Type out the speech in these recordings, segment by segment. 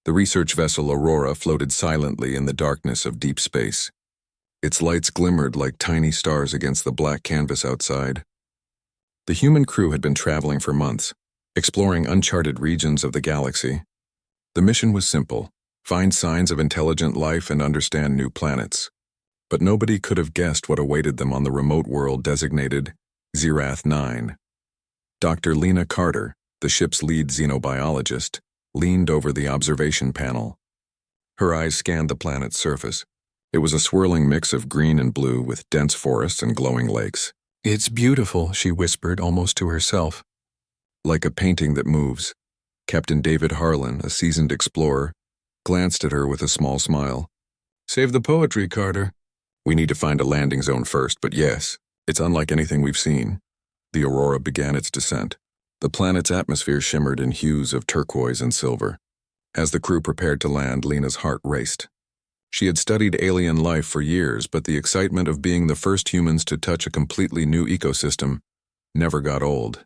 The research vessel Aurora floated silently in the darkness of deep space. Its lights glimmered like tiny stars against the black canvas outside. The human crew had been traveling for months, exploring uncharted regions of the galaxy. The mission was simple: find signs of intelligent life and understand new planets. But nobody could have guessed what awaited them on the remote world designated Zerath 9. Dr. Lena Carter, the ship's lead xenobiologist, leaned over the observation panel. Her eyes scanned the planet's surface. It was a swirling mix of green and blue with dense forests and glowing lakes. "It's beautiful," she whispered almost to herself. Like a painting that moves. Captain David Harlan, a seasoned explorer, glanced at her with a small smile. "Save the poetry, Carter. We need to find a landing zone first, but yes, it's unlike anything we've seen." The Aurora began its descent. The planet's atmosphere shimmered in hues of turquoise and silver. As the crew prepared to land, Lena's heart raced. She had studied alien life for years, but the excitement of being the first humans to touch a completely new ecosystem never got old.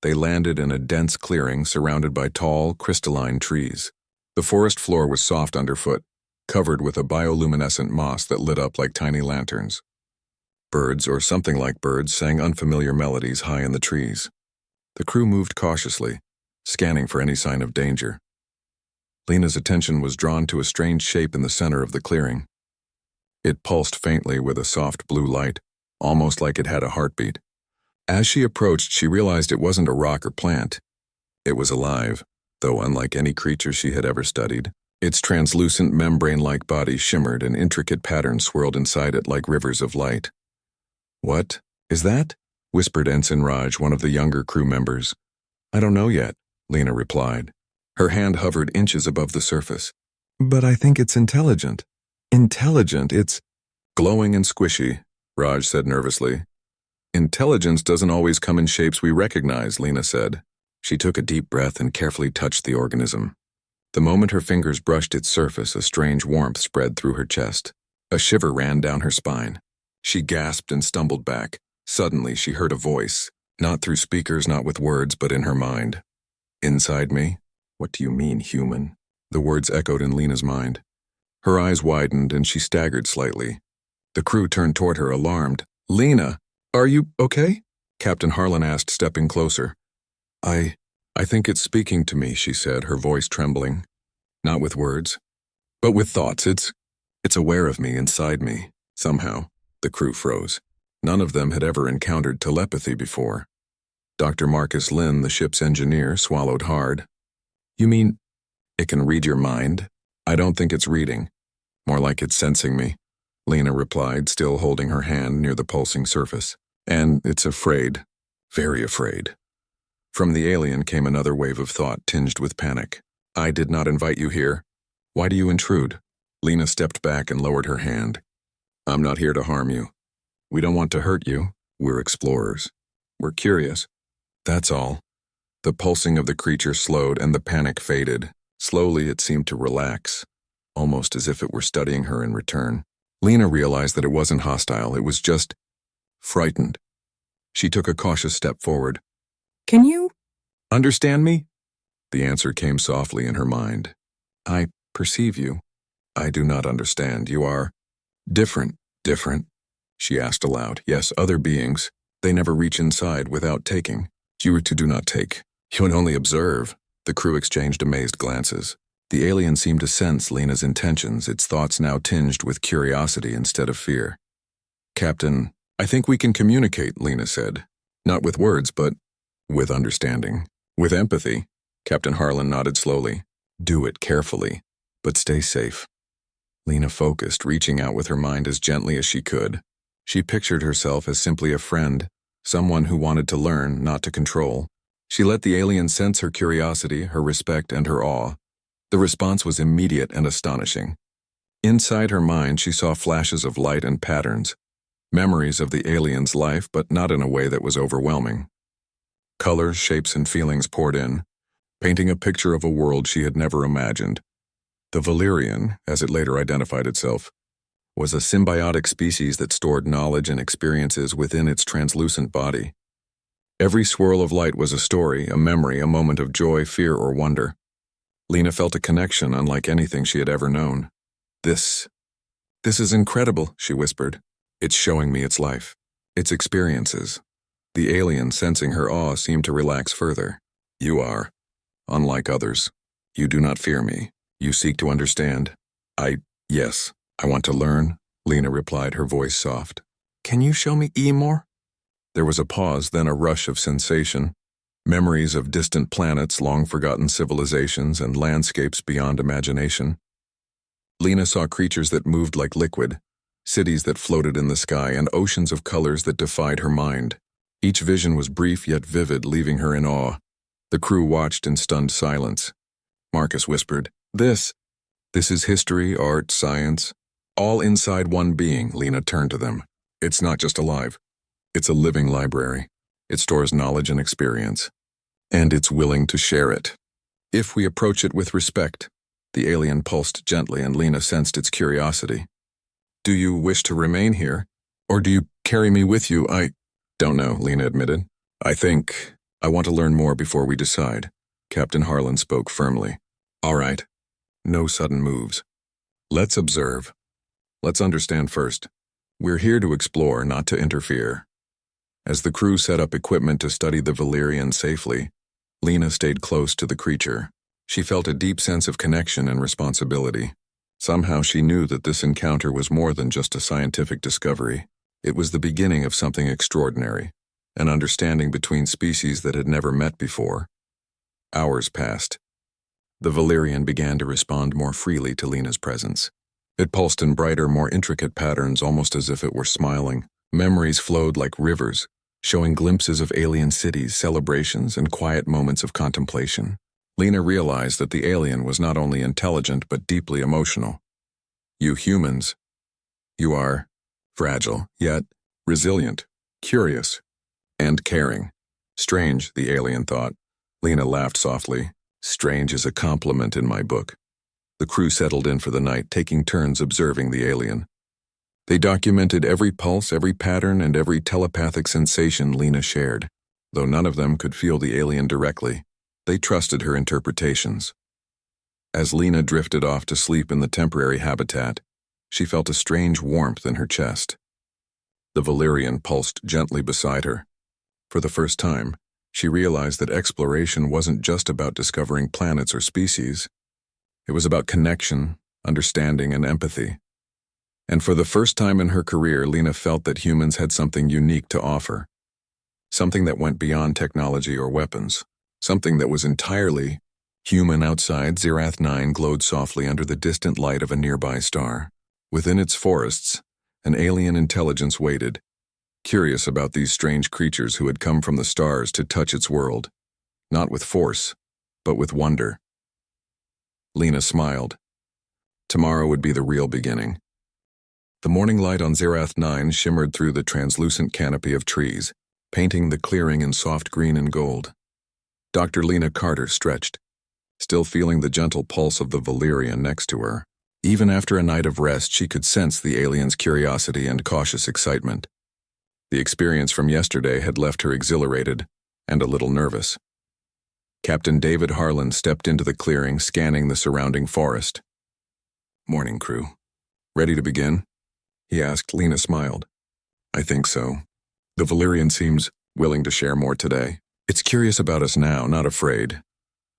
They landed in a dense clearing surrounded by tall, crystalline trees. The forest floor was soft underfoot, covered with a bioluminescent moss that lit up like tiny lanterns. Birds, or something like birds, sang unfamiliar melodies high in the trees. The crew moved cautiously, scanning for any sign of danger. Lena's attention was drawn to a strange shape in the center of the clearing. It pulsed faintly with a soft blue light, almost like it had a heartbeat. As she approached, she realized it wasn't a rock or plant. It was alive, though unlike any creature she had ever studied. Its translucent membrane-like body shimmered and intricate patterns swirled inside it like rivers of light. "What is that?" whispered Ensign Raj, one of the younger crew members. "I don't know yet," Lena replied. Her hand hovered inches above the surface. "But I think it's intelligent. Intelligent, it's..." "Glowing and squishy," Raj said nervously. "Intelligence doesn't always come in shapes we recognize," Lena said. She took a deep breath and carefully touched the organism. The moment her fingers brushed its surface, a strange warmth spread through her chest. A shiver ran down her spine. She gasped and stumbled back. Suddenly, she heard a voice, not through speakers, not with words, but in her mind. "Inside me? What do you mean, human?" The words echoed in Lena's mind. Her eyes widened and she staggered slightly. The crew turned toward her, alarmed. "Lena, are you okay?" Captain Harlan asked, stepping closer. I think it's speaking to me," she said, her voice trembling. "Not with words, but with thoughts. It's aware of me, inside me, somehow." The crew froze. None of them had ever encountered telepathy before. Dr. Marcus Lynn, the ship's engineer, swallowed hard. "You mean it can read your mind?" "I don't think it's reading. More like it's sensing me," Lena replied, still holding her hand near the pulsing surface. "And it's afraid. Very afraid." From the alien came another wave of thought tinged with panic. "I did not invite you here. Why do you intrude?" Lena stepped back and lowered her hand. "I'm not here to harm you. We don't want to hurt you. We're explorers. We're curious. That's all." The pulsing of the creature slowed and the panic faded. Slowly it seemed to relax, almost as if it were studying her in return. Lena realized that it wasn't hostile, it was just frightened. She took a cautious step forward. "Can you understand me?" The answer came softly in her mind. "I perceive you. I do not understand. You are different." "Different?" she asked aloud. "Yes, other beings. They never reach inside without taking. You are to do not take. You would only observe." The crew exchanged amazed glances. The alien seemed to sense Lena's intentions, its thoughts now tinged with curiosity instead of fear. "Captain, I think we can communicate," Lena said. "Not with words, but with understanding. With empathy." Captain Harlan nodded slowly. "Do it carefully, but stay safe." Lena focused, reaching out with her mind as gently as she could. She pictured herself as simply a friend, someone who wanted to learn, not to control. She let the alien sense her curiosity, her respect, and her awe. The response was immediate and astonishing. Inside her mind, she saw flashes of light and patterns, memories of the alien's life, but not in a way that was overwhelming. Colors, shapes, and feelings poured in, painting a picture of a world she had never imagined. The Valerian, as it later identified itself, was a symbiotic species that stored knowledge and experiences within its translucent body. Every swirl of light was a story, a memory, a moment of joy, fear, or wonder. Lena felt a connection unlike anything she had ever known. This is incredible, she whispered. It's showing me its life, its experiences. The alien, sensing her awe, seemed to relax further. You are, unlike others. You do not fear me. You seek to understand. Yes, I want to learn, Lena replied, her voice soft. Can you show me more? There was a pause, then a rush of sensation. Memories of distant planets, long-forgotten civilizations, and landscapes beyond imagination. Lena saw creatures that moved like liquid, cities that floated in the sky, and oceans of colors that defied her mind. Each vision was brief yet vivid, leaving her in awe. The crew watched in stunned silence. Marcus whispered, This is history, art, science, all inside one being. Lena turned to them. It's not just alive. It's a living library. It stores knowledge and experience. And it's willing to share it. If we approach it with respect. The alien pulsed gently, and Lena sensed its curiosity. Do you wish to remain here? Or do you carry me with you? I don't know, Lena admitted. I think I want to learn more before we decide. Captain Harlan spoke firmly. All right. No sudden moves. Let's observe. Let's understand first. We're here to explore, not to interfere. As the crew set up equipment to study the Valyrian safely, Lena stayed close to the creature. She felt a deep sense of connection and responsibility. Somehow she knew that this encounter was more than just a scientific discovery. It was the beginning of something extraordinary, an understanding between species that had never met before. Hours passed. The Valyrian began to respond more freely to Lena's presence. It pulsed in brighter, more intricate patterns, almost as if it were smiling. Memories flowed like rivers, showing glimpses of alien cities, celebrations, and quiet moments of contemplation. Lena realized that the alien was not only intelligent but deeply emotional. You humans, you are fragile, yet resilient, curious, and caring. Strange, the alien thought. Lena laughed softly. Strange is a compliment in my book. The crew settled in for the night, taking turns observing the alien. They documented every pulse, every pattern, and every telepathic sensation Lena shared. Though none of them could feel the alien directly, they trusted her interpretations. As Lena drifted off to sleep in the temporary habitat, she felt a strange warmth in her chest. The Valyrian pulsed gently beside her. For the first time, she realized that exploration wasn't just about discovering planets or species. It was about connection, understanding, and empathy. And for the first time in her career, Lena felt that humans had something unique to offer. Something that went beyond technology or weapons. Something that was entirely human. Outside, Zerath 9 glowed softly under the distant light of a nearby star. Within its forests, an alien intelligence waited, curious about these strange creatures who had come from the stars to touch its world, not with force, but with wonder. Lena smiled. Tomorrow would be the real beginning. The morning light on Zerath 9 shimmered through the translucent canopy of trees, painting the clearing in soft green and gold. Dr. Lena Carter stretched, still feeling the gentle pulse of the Valyrian next to her. Even after a night of rest, she could sense the alien's curiosity and cautious excitement. The experience from yesterday had left her exhilarated and a little nervous. Captain David Harlan stepped into the clearing, scanning the surrounding forest. Morning, crew. Ready to begin? He asked. Lena smiled. I think so. The Valyrian seems willing to share more today. It's curious about us now, not afraid.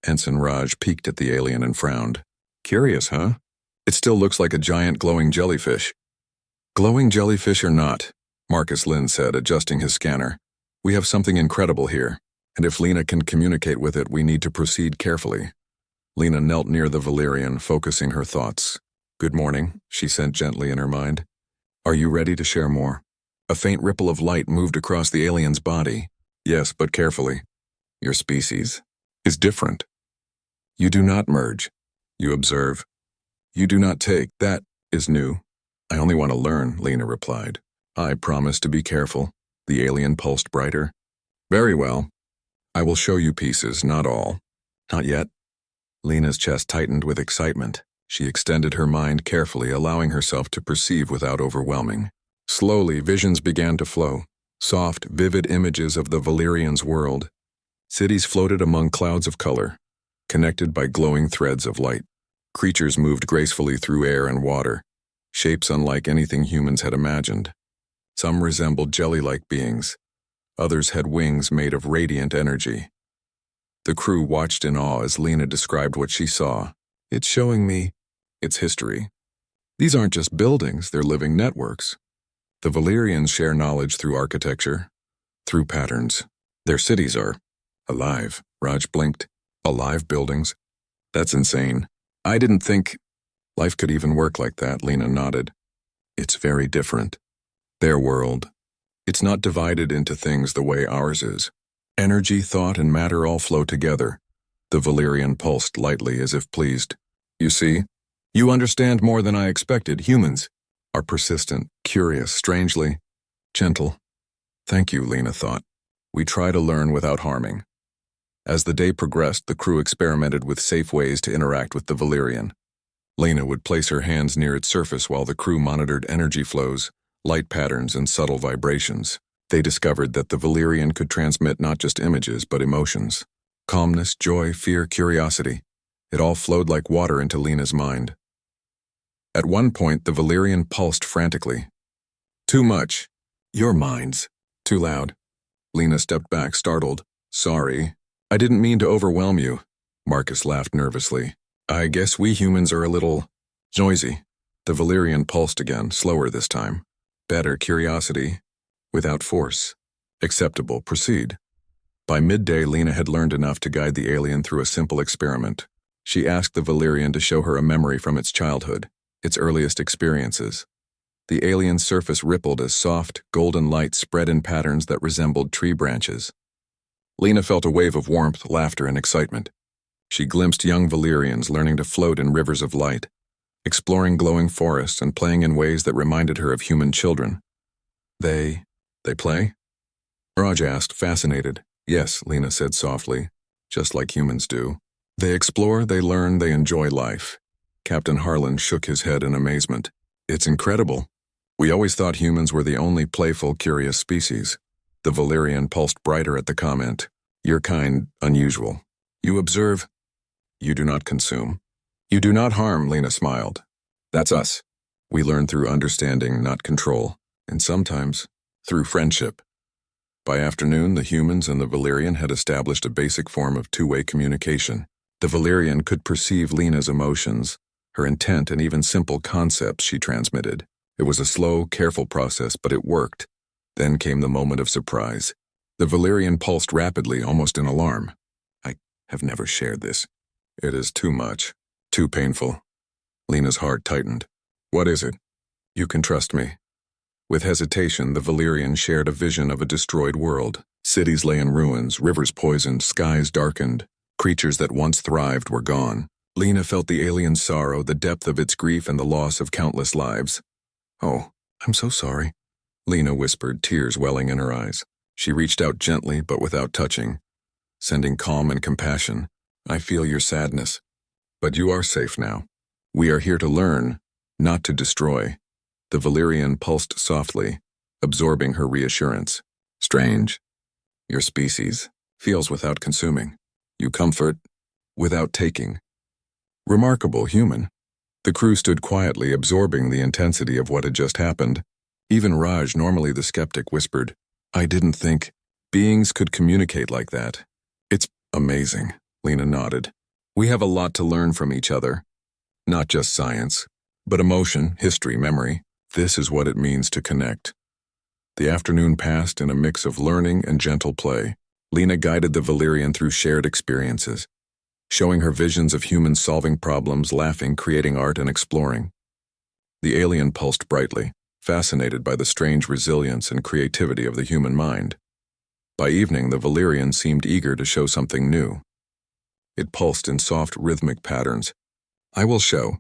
Ensign Raj peeked at the alien and frowned. Curious, huh? It still looks like a giant glowing jellyfish. Glowing jellyfish or not, Marcus Lynn said, adjusting his scanner. We have something incredible here, and if Lena can communicate with it, we need to proceed carefully. Lena knelt near the Valyrian, focusing her thoughts. Good morning, she said gently in her mind. Are you ready to share more? A faint ripple of light moved across the alien's body. Yes, but carefully. Your species is different. You do not merge. You observe. You do not take. That is new. I only want to learn, Lena replied. I promise to be careful. The alien pulsed brighter. Very well. I will show you pieces, not all. Not yet. Lena's chest tightened with excitement. She extended her mind carefully, allowing herself to perceive without overwhelming. Slowly, visions began to flow. Soft, vivid images of the Valyrian's world. Cities floated among clouds of color. connected by glowing threads of light. Creatures moved gracefully through air and water, shapes unlike anything humans had imagined. Some resembled jelly-like beings. Others had wings made of radiant energy. The crew watched in awe as Lena described what she saw. It's showing me its history. These aren't just buildings, they're living networks. The Valyrians share knowledge through architecture, through patterns. Their cities are alive. Raj blinked. Alive buildings? That's insane. I didn't think life could even work like that, Lena nodded. It's very different. Their world. It's not divided into things the way ours is. Energy, thought, and matter all flow together. The Valyrian pulsed lightly as if pleased. You see? You understand more than I expected. Humans are persistent, curious, strangely gentle. Thank you, Lena thought. We try to learn without harming. As the day progressed, the crew experimented with safe ways to interact with the Valyrian. Lena would place her hands near its surface while the crew monitored energy flows, light patterns, and subtle vibrations. They discovered that the Valyrian could transmit not just images, but emotions. Calmness, joy, fear, curiosity. It all flowed like water into Lena's mind. At one point, the Valyrian pulsed frantically. Too much. Your minds. Too loud. Lena stepped back, startled. Sorry. I didn't mean to overwhelm you. Marcus laughed nervously. I guess we humans are a little noisy. The Valyrian pulsed again, slower this time. Better, curiosity. Without force. Acceptable, proceed. By midday, Lena had learned enough to guide the alien through a simple experiment. She asked the Valyrian to show her a memory from its childhood, its earliest experiences. The alien's surface rippled as soft, golden light spread in patterns that resembled tree branches. Lena felt a wave of warmth, laughter, and excitement. She glimpsed young Valyrians learning to float in rivers of light, exploring glowing forests and playing in ways that reminded her of human children. They play? Raj asked, fascinated. Yes, Lena said softly, just like humans do. They explore, they learn, they enjoy life. Captain Harlan shook his head in amazement. It's incredible. We always thought humans were the only playful, curious species. The Valyrian pulsed brighter at the comment. Your kind, unusual. You observe. You do not consume. You do not harm, Lena smiled. That's us. We learn through understanding, not control. And sometimes, through friendship. By afternoon, the humans and the Valyrian had established a basic form of two-way communication. The Valyrian could perceive Lena's emotions, her intent, and even simple concepts she transmitted. It was a slow, careful process, but it worked. Then came the moment of surprise. The Valyrian pulsed rapidly, almost in alarm. I have never shared this. It is too much. Too painful. Lena's heart tightened. What is it? You can trust me. With hesitation, the Valyrian shared a vision of a destroyed world. Cities lay in ruins, rivers poisoned, skies darkened. Creatures that once thrived were gone. Lena felt the alien's sorrow, the depth of its grief, and the loss of countless lives. Oh, I'm so sorry, Lena whispered, tears welling in her eyes. She reached out gently, but without touching, sending calm and compassion. I feel your sadness. But you are safe now. We are here to learn, not to destroy. The Valyrian pulsed softly, absorbing her reassurance. Strange. Your species feels without consuming. You comfort without taking. Remarkable, human. The crew stood quietly, absorbing the intensity of what had just happened. Even Raj, normally the skeptic, whispered, I didn't think beings could communicate like that. It's amazing, Lena nodded. We have a lot to learn from each other. Not just science, but emotion, history, memory. This is what it means to connect. The afternoon passed in a mix of learning and gentle play. Lena guided the Valyrian through shared experiences, showing her visions of humans solving problems, laughing, creating art, and exploring. The alien pulsed brightly, fascinated by the strange resilience and creativity of the human mind. By evening, the Valyrian seemed eager to show something new. It pulsed in soft, rhythmic patterns. I will show,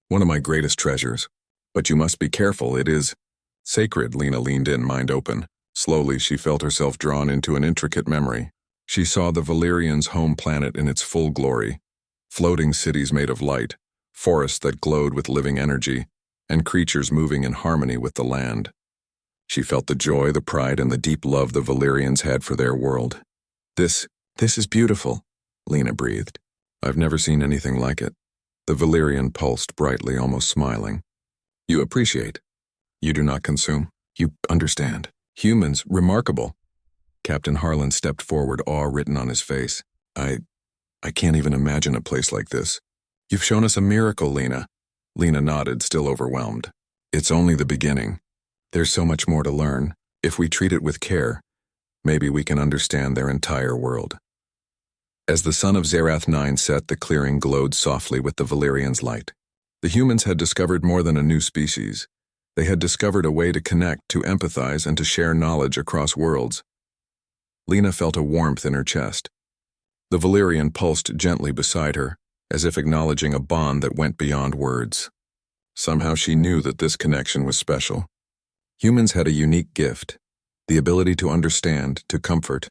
one of my greatest treasures. But you must be careful, it is sacred. Lena leaned in, mind open. Slowly, she felt herself drawn into an intricate memory. She saw the Valyrian's home planet in its full glory. Floating cities made of light, forests that glowed with living energy, and creatures moving in harmony with the land. She felt the joy, the pride, and the deep love the Valyrians had for their world. This is beautiful, Lena breathed. I've never seen anything like it. The Valyrian pulsed brightly, almost smiling. You appreciate. You do not consume. You understand. Humans, remarkable. Captain Harlan stepped forward, awe written on his face. I can't even imagine a place like this. You've shown us a miracle, Lena. Lena nodded, still overwhelmed. It's only the beginning. There's so much more to learn. If we treat it with care, maybe we can understand their entire world. As the sun of Zerath 9 set, the clearing glowed softly with the Valyrians' light. The humans had discovered more than a new species. They had discovered a way to connect, to empathize, and to share knowledge across worlds. Lena felt a warmth in her chest. The Valyrian pulsed gently beside her, as if acknowledging a bond that went beyond words. Somehow she knew that this connection was special. Humans had a unique gift, the ability to understand, to comfort,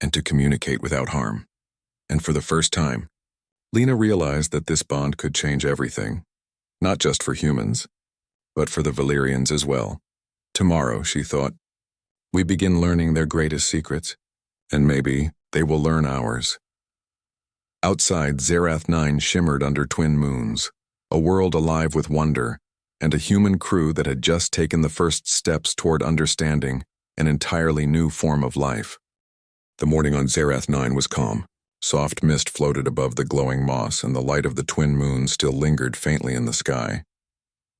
and to communicate without harm. And for the first time, Lena realized that this bond could change everything, not just for humans, but for the Valyrians as well. Tomorrow, she thought, we begin learning their greatest secrets, and maybe they will learn ours. Outside, Zerath 9 shimmered under twin moons, a world alive with wonder, and a human crew that had just taken the first steps toward understanding an entirely new form of life. The morning on Zerath 9 was calm. Soft mist floated above the glowing moss, and the light of the twin moons still lingered faintly in the sky.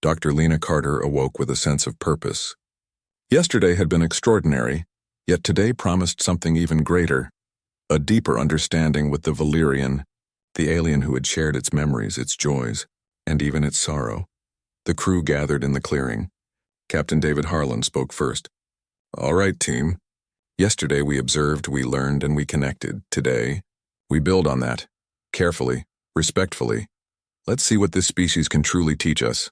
Dr. Lena Carter awoke with a sense of purpose. Yesterday had been extraordinary, yet today promised something even greater. A deeper understanding with the Valyrian, the alien who had shared its memories, its joys, and even its sorrow. The crew gathered in the clearing. Captain David Harlan spoke first. All right, team. Yesterday we observed, we learned, and we connected. Today, we build on that. Carefully, respectfully. Let's see what this species can truly teach us.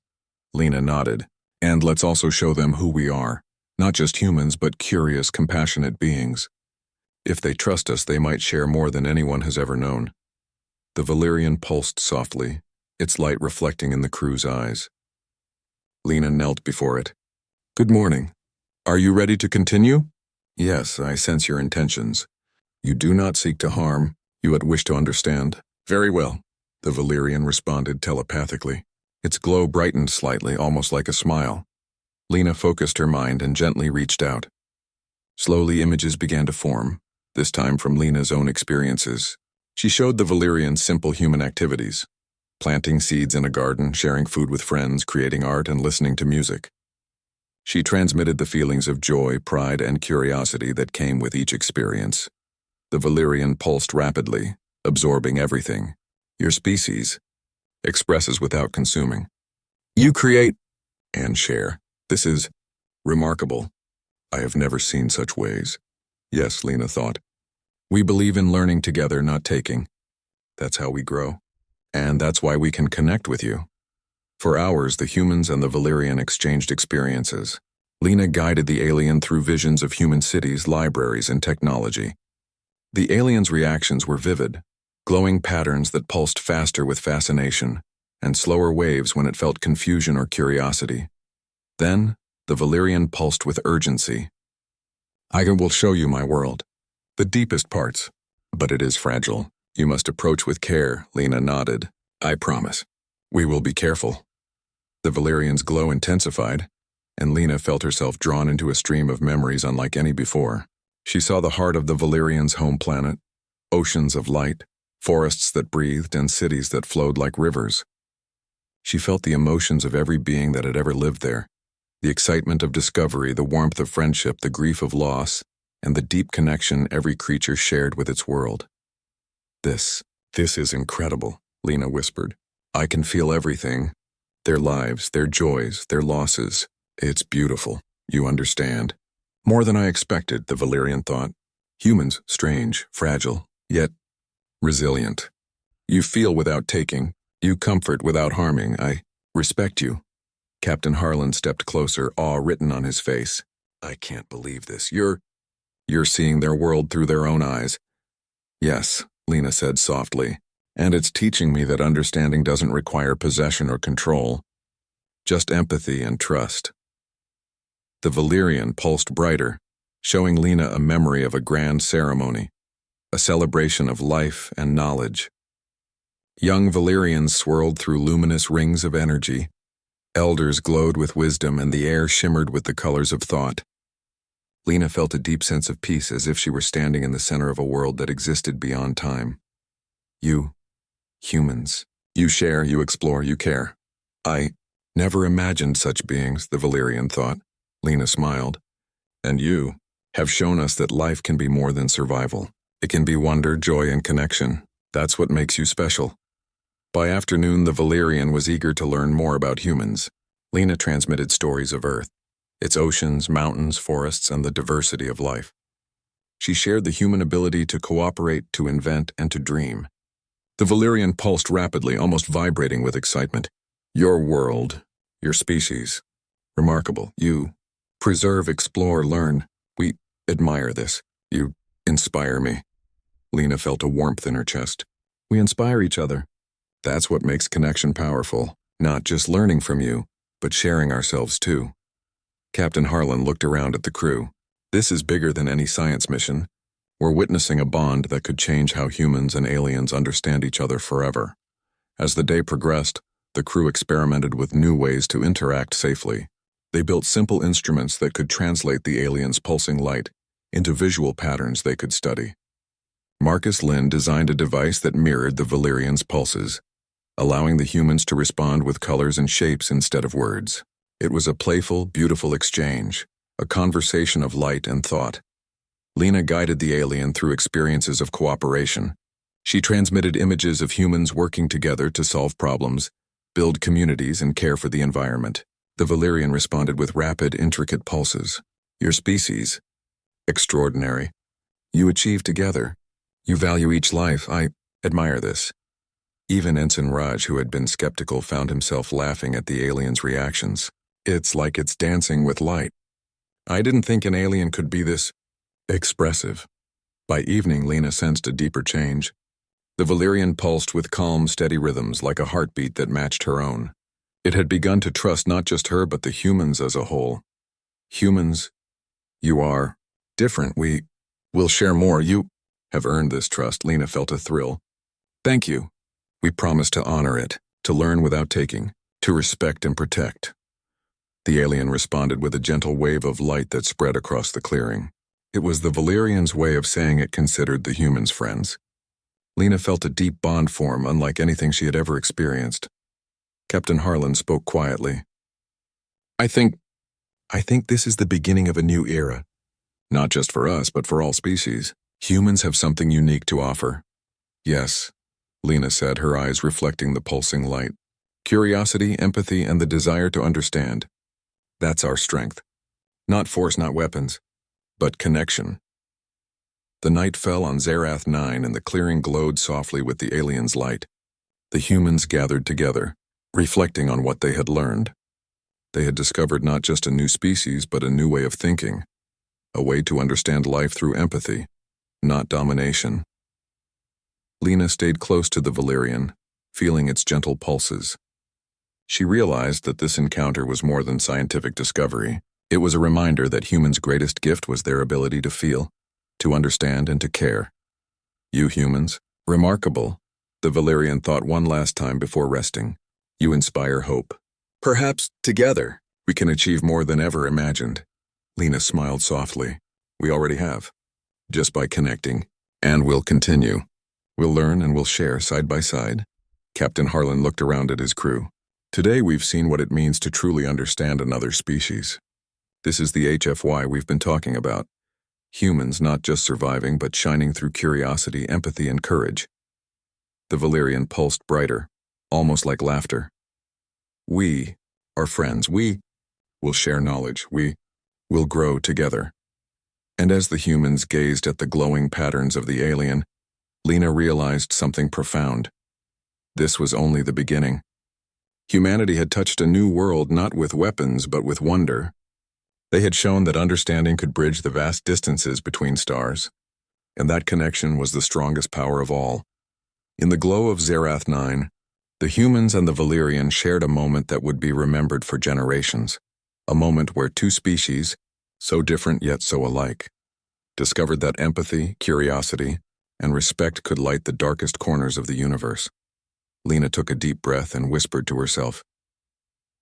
Lena nodded. And let's also show them who we are. Not just humans, but curious, compassionate beings. If they trust us, they might share more than anyone has ever known. The Valyrian pulsed softly, its light reflecting in the crew's eyes. Lena knelt before it. Good morning. Are you ready to continue? Yes, I sense your intentions. You do not seek to harm. You yet wish to understand. Very well, the Valyrian responded telepathically. Its glow brightened slightly, almost like a smile. Lena focused her mind and gently reached out. Slowly, images began to form, this time from Lena's own experiences. She showed the Valyrian simple human activities, planting seeds in a garden, sharing food with friends, creating art, and listening to music. She transmitted the feelings of joy, pride, and curiosity that came with each experience. The Valyrian pulsed rapidly, absorbing everything. Your species expresses without consuming. You create and share. This is remarkable. I have never seen such ways. Yes, Lena thought. We believe in learning together, not taking. That's how we grow. And that's why we can connect with you. For hours, the humans and the Valyrian exchanged experiences. Lena guided the alien through visions of human cities, libraries, and technology. The alien's reactions were vivid, glowing patterns that pulsed faster with fascination, and slower waves when it felt confusion or curiosity. Then, the Valyrian pulsed with urgency. I will show you my world. The deepest parts. But it is fragile. You must approach with care, Lena nodded. I promise. We will be careful. The Valyrian's glow intensified, and Lena felt herself drawn into a stream of memories unlike any before. She saw the heart of the Valyrian's home planet, oceans of light, forests that breathed, and cities that flowed like rivers. She felt the emotions of every being that had ever lived there, the excitement of discovery, the warmth of friendship, the grief of loss, and the deep connection every creature shared with its world. This is incredible, Lena whispered. I can feel everything. Their lives, their joys, their losses. It's beautiful, you understand. More than I expected, the Valyrian thought. Humans, strange, fragile, yet resilient. You feel without taking. You comfort without harming. I respect you. Captain Harlan stepped closer, awe written on his face. I can't believe this. You're seeing their world through their own eyes. Yes, Lena said softly, and it's teaching me that understanding doesn't require possession or control, just empathy and trust. The Valyrian pulsed brighter, showing Lena a memory of a grand ceremony, a celebration of life and knowledge. Young Valyrians swirled through luminous rings of energy. Elders glowed with wisdom, and the air shimmered with the colors of thought. Lena felt a deep sense of peace, as if she were standing in the center of a world that existed beyond time. You, humans. You share, you explore, you care. I never imagined such beings, the Valyrian thought. Lena smiled. And you have shown us that life can be more than survival. It can be wonder, joy, and connection. That's what makes you special. By afternoon, the Valyrian was eager to learn more about humans. Lena transmitted stories of Earth, its oceans, mountains, forests, and the diversity of life. She shared the human ability to cooperate, to invent, and to dream. The Valyrian pulsed rapidly, almost vibrating with excitement. Your world, your species. Remarkable. You preserve, explore, learn. We admire this. You inspire me. Lena felt a warmth in her chest. We inspire each other. That's what makes connection powerful. Not just learning from you, but sharing ourselves too. Captain Harlan looked around at the crew. This is bigger than any science mission. We're witnessing a bond that could change how humans and aliens understand each other forever. As the day progressed, the crew experimented with new ways to interact safely. They built simple instruments that could translate the aliens' pulsing light into visual patterns they could study. Marcus Lynn designed a device that mirrored the Valyrians' pulses, allowing the humans to respond with colors and shapes instead of words. It was a playful, beautiful exchange, a conversation of light and thought. Lena guided the alien through experiences of cooperation. She transmitted images of humans working together to solve problems, build communities, and care for the environment. The Valyrian responded with rapid, intricate pulses. Your species. Extraordinary. You achieve together. You value each life. I admire this. Even Ensign Raj, who had been skeptical, found himself laughing at the alien's reactions. It's like it's dancing with light. I didn't think an alien could be this expressive. By evening, Lena sensed a deeper change. The Valyrian pulsed with calm, steady rhythms, like a heartbeat that matched her own. It had begun to trust not just her, but the humans as a whole. Humans, you are different. We will share more. You have earned this trust. Lena felt a thrill. Thank you. We promise to honor it, to learn without taking, to respect and protect. The alien responded with a gentle wave of light that spread across the clearing. It was the Valyrian's way of saying it considered the humans friends. Lena felt a deep bond form, unlike anything she had ever experienced. Captain Harlan spoke quietly. I think this is the beginning of a new era. Not just for us, but for all species. Humans have something unique to offer. Yes, Lena said, her eyes reflecting the pulsing light. Curiosity, empathy, and the desire to understand. That's our strength. Not force, not weapons, but connection. The night fell on Zerath 9 and the clearing glowed softly with the alien's light. The humans gathered together, reflecting on what they had learned. They had discovered not just a new species, but a new way of thinking, a way to understand life through empathy, not domination. Lena stayed close to the Valyrian, feeling its gentle pulses. She realized that this encounter was more than scientific discovery. It was a reminder that humans' greatest gift was their ability to feel, to understand, and to care. You humans, remarkable, the Valyrian thought one last time before resting. You inspire hope. Perhaps, together, we can achieve more than ever imagined. Lena smiled softly. We already have. Just by connecting. And we'll continue. We'll learn and we'll share side by side. Captain Harlan looked around at his crew. Today we've seen what it means to truly understand another species. This is the HFY we've been talking about. Humans not just surviving, but shining through curiosity, empathy, and courage. The Valyrian pulsed brighter, almost like laughter. We are friends. We will share knowledge. We will grow together. And as the humans gazed at the glowing patterns of the alien, Lena realized something profound. This was only the beginning. Humanity had touched a new world not with weapons but with wonder. They had shown that understanding could bridge the vast distances between stars, and that connection was the strongest power of all. In the glow of Zerath 9, the humans and the Valyrian shared a moment that would be remembered for generations, a moment where two species, so different yet so alike, discovered that empathy, curiosity, and respect could light the darkest corners of the universe. Lena took a deep breath and whispered to herself,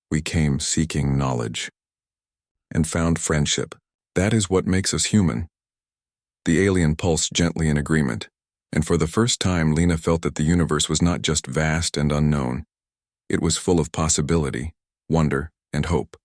"We came seeking knowledge and found friendship. That is what makes us human." The alien pulsed gently in agreement, and for the first time Lena felt that the universe was not just vast and unknown. It was full of possibility, wonder, and hope.